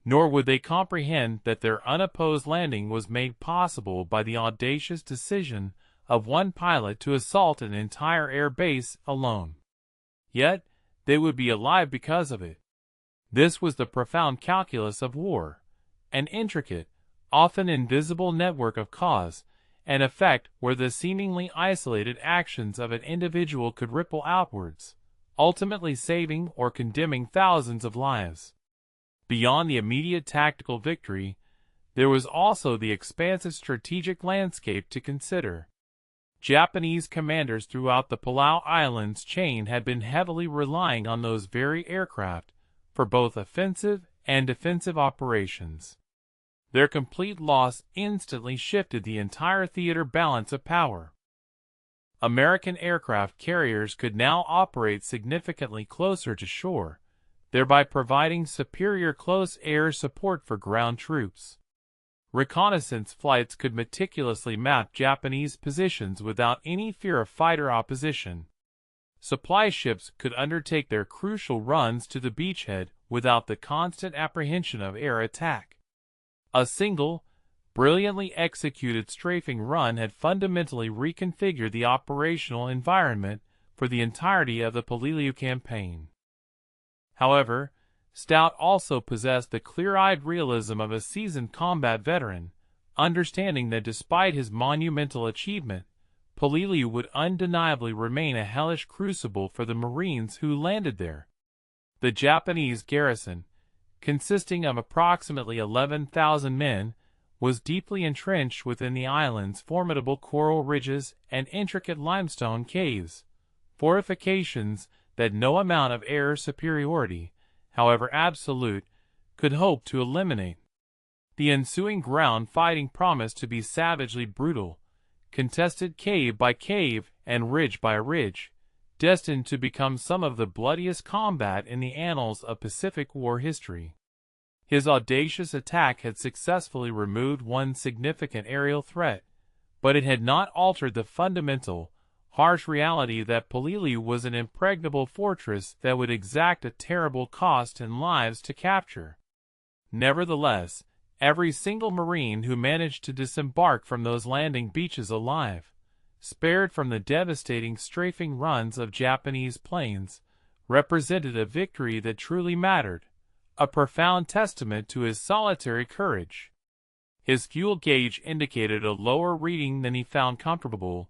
nor would they comprehend that their unopposed landing was made possible by the audacious decision of one pilot to assault an entire air base alone. Yet, they would be alive because of it. This was the profound calculus of war, an intricate, often invisible network of cause and effect where the seemingly isolated actions of an individual could ripple outwards, ultimately saving or condemning thousands of lives. Beyond the immediate tactical victory, there was also the expansive strategic landscape to consider. Japanese commanders throughout the Palau Islands chain had been heavily relying on those very aircraft for both offensive and defensive operations. Their complete loss instantly shifted the entire theater balance of power. American aircraft carriers could now operate significantly closer to shore, thereby providing superior close air support for ground troops. Reconnaissance flights could meticulously map Japanese positions without any fear of fighter opposition. Supply ships could undertake their crucial runs to the beachhead without the constant apprehension of air attack. A single, brilliantly executed strafing run had fundamentally reconfigured the operational environment for the entirety of the Peleliu campaign. However, Stout also possessed the clear-eyed realism of a seasoned combat veteran, understanding that despite his monumental achievement, Peleliu would undeniably remain a hellish crucible for the Marines who landed there. The Japanese garrison, consisting of approximately 11,000 men, was deeply entrenched within the island's formidable coral ridges and intricate limestone caves, fortifications that no amount of air superiority, however absolute, could hope to eliminate. The ensuing ground fighting promised to be savagely brutal, contested cave by cave and ridge by ridge, destined to become some of the bloodiest combat in the annals of Pacific War history. His audacious attack had successfully removed one significant aerial threat, but it had not altered the fundamental, harsh reality that Peleliu was an impregnable fortress that would exact a terrible cost in lives to capture. Nevertheless, every single Marine who managed to disembark from those landing beaches alive, spared from the devastating strafing runs of Japanese planes, represented a victory that truly mattered, a profound testament to his solitary courage. His fuel gauge indicated a lower reading than he found comfortable,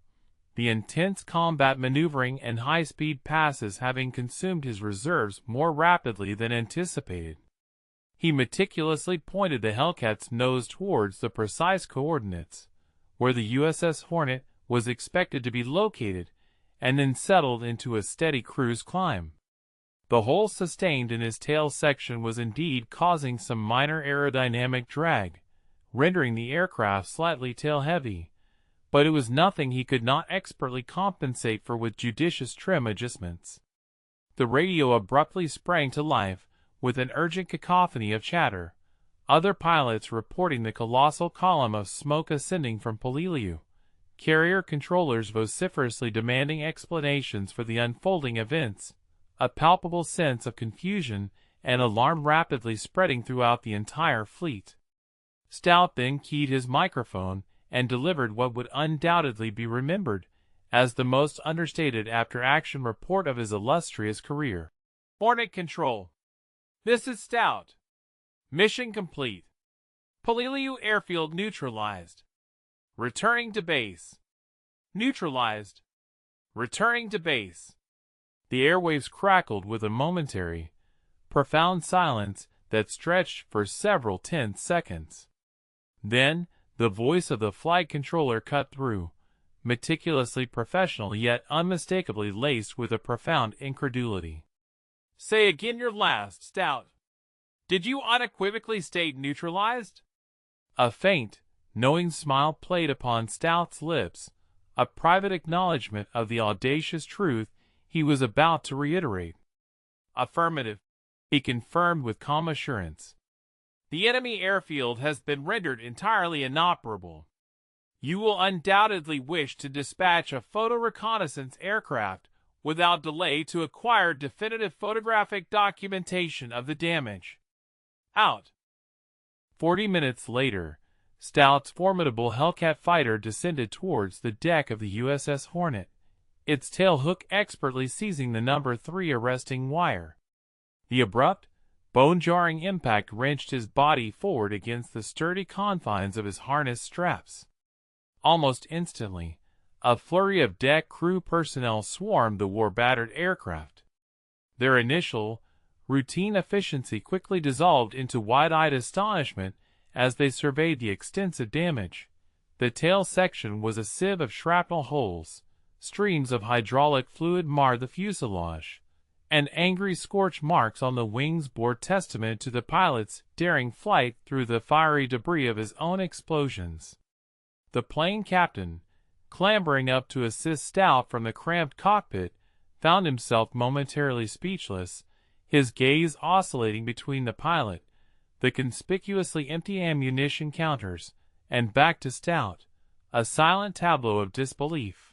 the intense combat maneuvering and high-speed passes having consumed his reserves more rapidly than anticipated. He meticulously pointed the Hellcat's nose towards the precise coordinates, where the USS Hornet was expected to be located, and then settled into a steady cruise climb. The hole sustained in his tail section was indeed causing some minor aerodynamic drag, rendering the aircraft slightly tail-heavy, but it was nothing he could not expertly compensate for with judicious trim adjustments. The radio abruptly sprang to life, with an urgent cacophony of chatter, other pilots reporting the colossal column of smoke ascending from Peleliu, carrier controllers vociferously demanding explanations for the unfolding events, a palpable sense of confusion and alarm rapidly spreading throughout the entire fleet. Stout then keyed his microphone and delivered what would undoubtedly be remembered as the most understated after-action report of his illustrious career. Hornet Control. This is Stout. Mission complete. Peleliu airfield neutralized. Returning to base. Neutralized. Returning to base. The airwaves crackled with a momentary, profound silence that stretched for several tense seconds. Then, the voice of the flight controller cut through, meticulously professional yet unmistakably laced with a profound incredulity. Say again your last, Stout. Did you unequivocally state neutralized? A faint, knowing smile played upon Stout's lips, a private acknowledgment of the audacious truth he was about to reiterate. Affirmative, he confirmed with calm assurance. The enemy airfield has been rendered entirely inoperable. You will undoubtedly wish to dispatch a photo reconnaissance aircraft without delay to acquire definitive photographic documentation of the damage. Out. 40 minutes later, Stout's formidable Hellcat fighter descended towards the deck of the USS Hornet, its tail hook expertly seizing the number 3 arresting wire. The abrupt, bone-jarring impact wrenched his body forward against the sturdy confines of his harness straps. Almost instantly, a flurry of deck crew personnel swarmed the war-battered aircraft. Their initial, routine efficiency quickly dissolved into wide-eyed astonishment as they surveyed the extensive damage. The tail section was a sieve of shrapnel holes, streams of hydraulic fluid marred the fuselage, and angry scorch marks on the wings bore testament to the pilot's daring flight through the fiery debris of his own explosions. The plane captain, clambering up to assist Stout from the cramped cockpit, found himself momentarily speechless, his gaze oscillating between the pilot, the conspicuously empty ammunition counters, and back to Stout, a silent tableau of disbelief.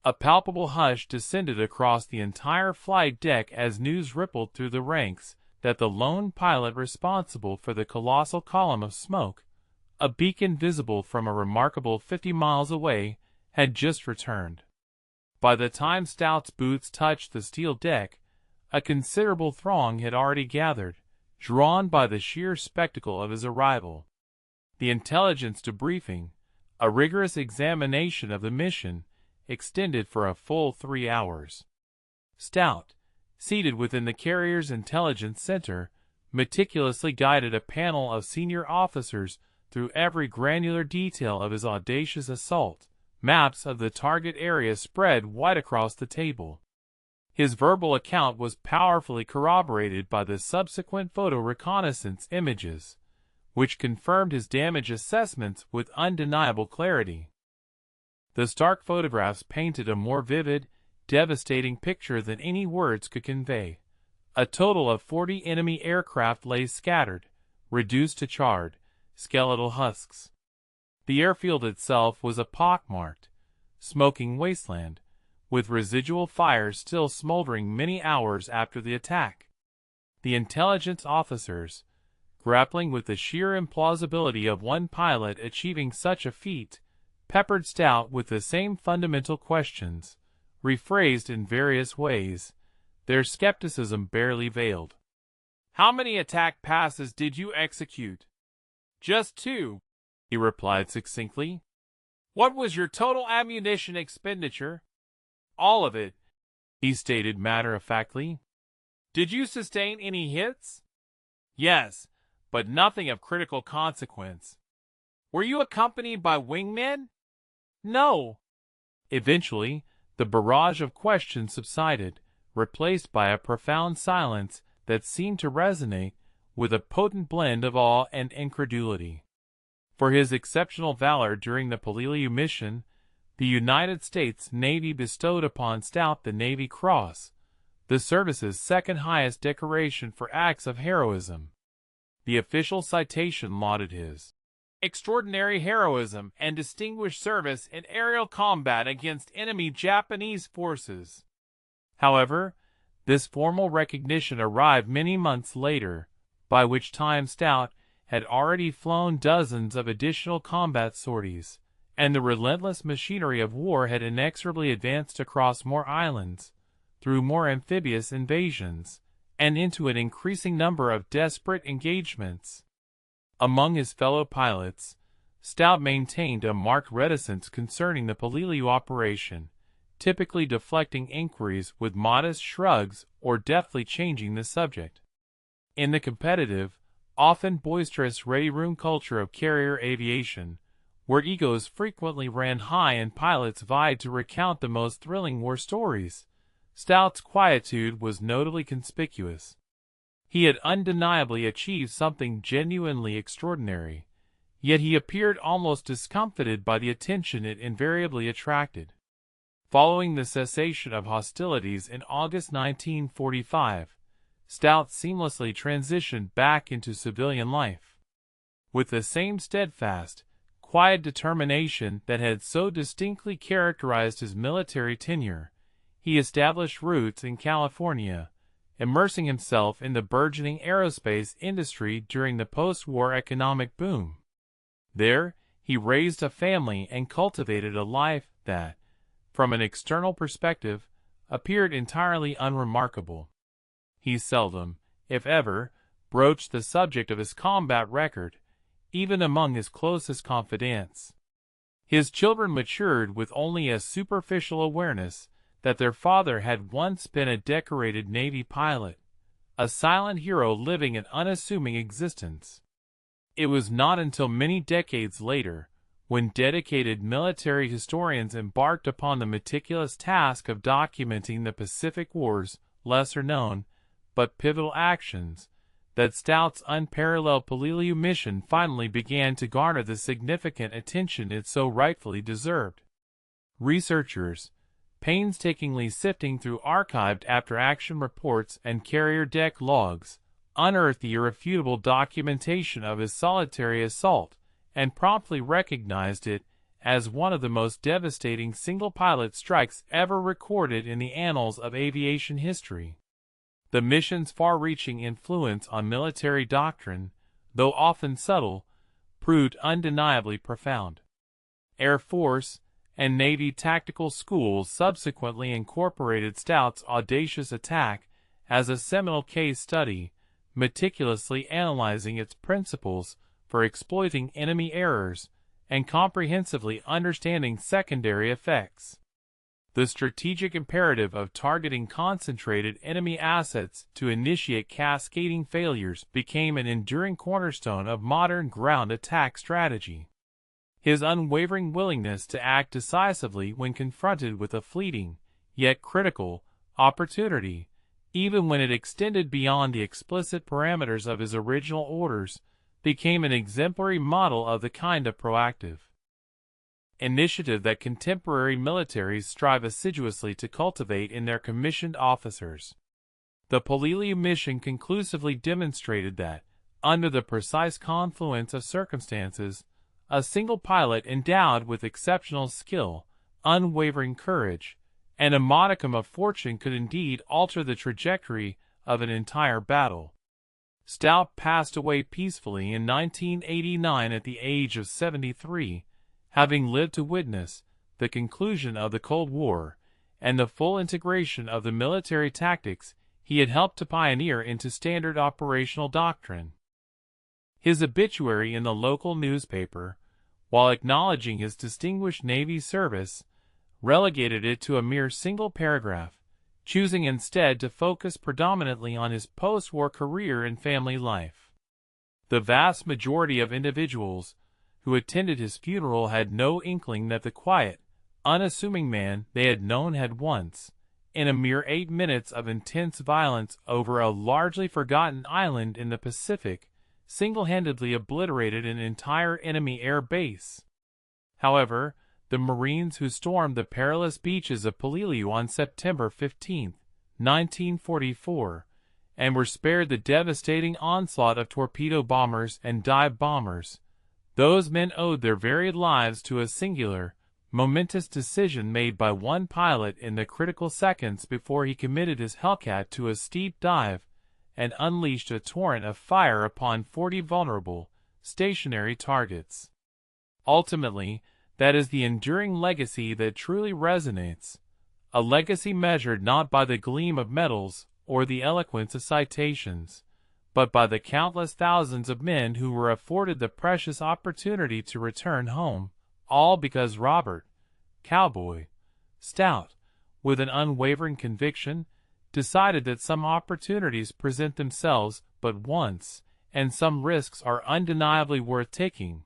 A palpable hush descended across the entire flight deck as news rippled through the ranks that the lone pilot responsible for the colossal column of smoke, a beacon visible from a remarkable 50 miles away, had just returned. By the time Stout's boots touched the steel deck, a considerable throng had already gathered, drawn by the sheer spectacle of his arrival. The intelligence debriefing, a rigorous examination of the mission, extended for a full 3 hours. Stout, seated within the carrier's intelligence center, meticulously guided a panel of senior officers through every granular detail of his audacious assault. Maps of the target area spread wide across the table. His verbal account was powerfully corroborated by the subsequent photo reconnaissance images, which confirmed his damage assessments with undeniable clarity. The stark photographs painted a more vivid, devastating picture than any words could convey. A total of 40 enemy aircraft lay scattered, reduced to charred, skeletal husks. The airfield itself was a pockmarked, smoking wasteland, with residual fires still smoldering many hours after the attack. The intelligence officers, grappling with the sheer implausibility of one pilot achieving such a feat, peppered Stout with the same fundamental questions, rephrased in various ways, their skepticism barely veiled. "How many attack passes did you execute?" "Just 2," he replied succinctly. "What was your total ammunition expenditure?" "All of it," he stated matter-of-factly. "Did you sustain any hits?" "Yes, but nothing of critical consequence." "Were you accompanied by wingmen?" "No." Eventually, the barrage of questions subsided, replaced by a profound silence that seemed to resonate with a potent blend of awe and incredulity. For his exceptional valor during the Peleliu mission, the United States Navy bestowed upon Stout the Navy Cross, the service's second-highest decoration for acts of heroism. The official citation lauded his extraordinary heroism and distinguished service in aerial combat against enemy Japanese forces. However, this formal recognition arrived many months later, by which time Stout had already flown dozens of additional combat sorties, and the relentless machinery of war had inexorably advanced across more islands, through more amphibious invasions, and into an increasing number of desperate engagements. Among his fellow pilots, Stout maintained a marked reticence concerning the Peleliu operation, typically deflecting inquiries with modest shrugs or deftly changing the subject. In the competitive, often boisterous ready-room culture of carrier aviation, where egos frequently ran high and pilots vied to recount the most thrilling war stories, Stout's quietude was notably conspicuous. He had undeniably achieved something genuinely extraordinary, yet he appeared almost discomfited by the attention it invariably attracted. Following the cessation of hostilities in August 1945, Stout seamlessly transitioned back into civilian life. With the same steadfast, quiet determination that had so distinctly characterized his military tenure, he established roots in California, immersing himself in the burgeoning aerospace industry during the post-war economic boom. There, he raised a family and cultivated a life that, from an external perspective, appeared entirely unremarkable. He seldom, if ever, broached the subject of his combat record, even among his closest confidants. His children matured with only a superficial awareness that their father had once been a decorated Navy pilot, a silent hero living an unassuming existence. It was not until many decades later, when dedicated military historians embarked upon the meticulous task of documenting the Pacific Wars lesser-known, but pivotal actions, that Stout's unparalleled Peleliu mission finally began to garner the significant attention it so rightfully deserved. Researchers, painstakingly sifting through archived after-action reports and carrier deck logs, unearthed the irrefutable documentation of his solitary assault and promptly recognized it as one of the most devastating single-pilot strikes ever recorded in the annals of aviation history. The mission's far-reaching influence on military doctrine, though often subtle, proved undeniably profound. Air Force and Navy tactical schools subsequently incorporated Stout's audacious attack as a seminal case study, meticulously analyzing its principles for exploiting enemy errors and comprehensively understanding secondary effects. The strategic imperative of targeting concentrated enemy assets to initiate cascading failures became an enduring cornerstone of modern ground attack strategy. His unwavering willingness to act decisively when confronted with a fleeting, yet critical, opportunity, even when it extended beyond the explicit parameters of his original orders, became an exemplary model of the kind of proactive initiative that contemporary militaries strive assiduously to cultivate in their commissioned officers. The Peleliu mission conclusively demonstrated that, under the precise confluence of circumstances, a single pilot endowed with exceptional skill, unwavering courage, and a modicum of fortune could indeed alter the trajectory of an entire battle. Stout passed away peacefully in 1989 at the age of 73, having lived to witness the conclusion of the Cold War and the full integration of the military tactics he had helped to pioneer into standard operational doctrine. His obituary in the local newspaper, while acknowledging his distinguished Navy service, relegated it to a mere single paragraph, choosing instead to focus predominantly on his post-war career and family life. The vast majority of individuals who attended his funeral had no inkling that the quiet, unassuming man they had known had once, in a mere 8 minutes of intense violence over a largely forgotten island in the Pacific, single-handedly obliterated an entire enemy air base. However, the Marines who stormed the perilous beaches of Peleliu on September 15, 1944, and were spared the devastating onslaught of torpedo bombers and dive bombers, those men owed their very lives to a singular, momentous decision made by one pilot in the critical seconds before he committed his Hellcat to a steep dive and unleashed a torrent of fire upon 40 vulnerable, stationary targets. Ultimately, that is the enduring legacy that truly resonates, a legacy measured not by the gleam of medals or the eloquence of citations, but by the countless thousands of men who were afforded the precious opportunity to return home, all because Robert, Cowboy, Stout, with an unwavering conviction, decided that some opportunities present themselves but once, and some risks are undeniably worth taking,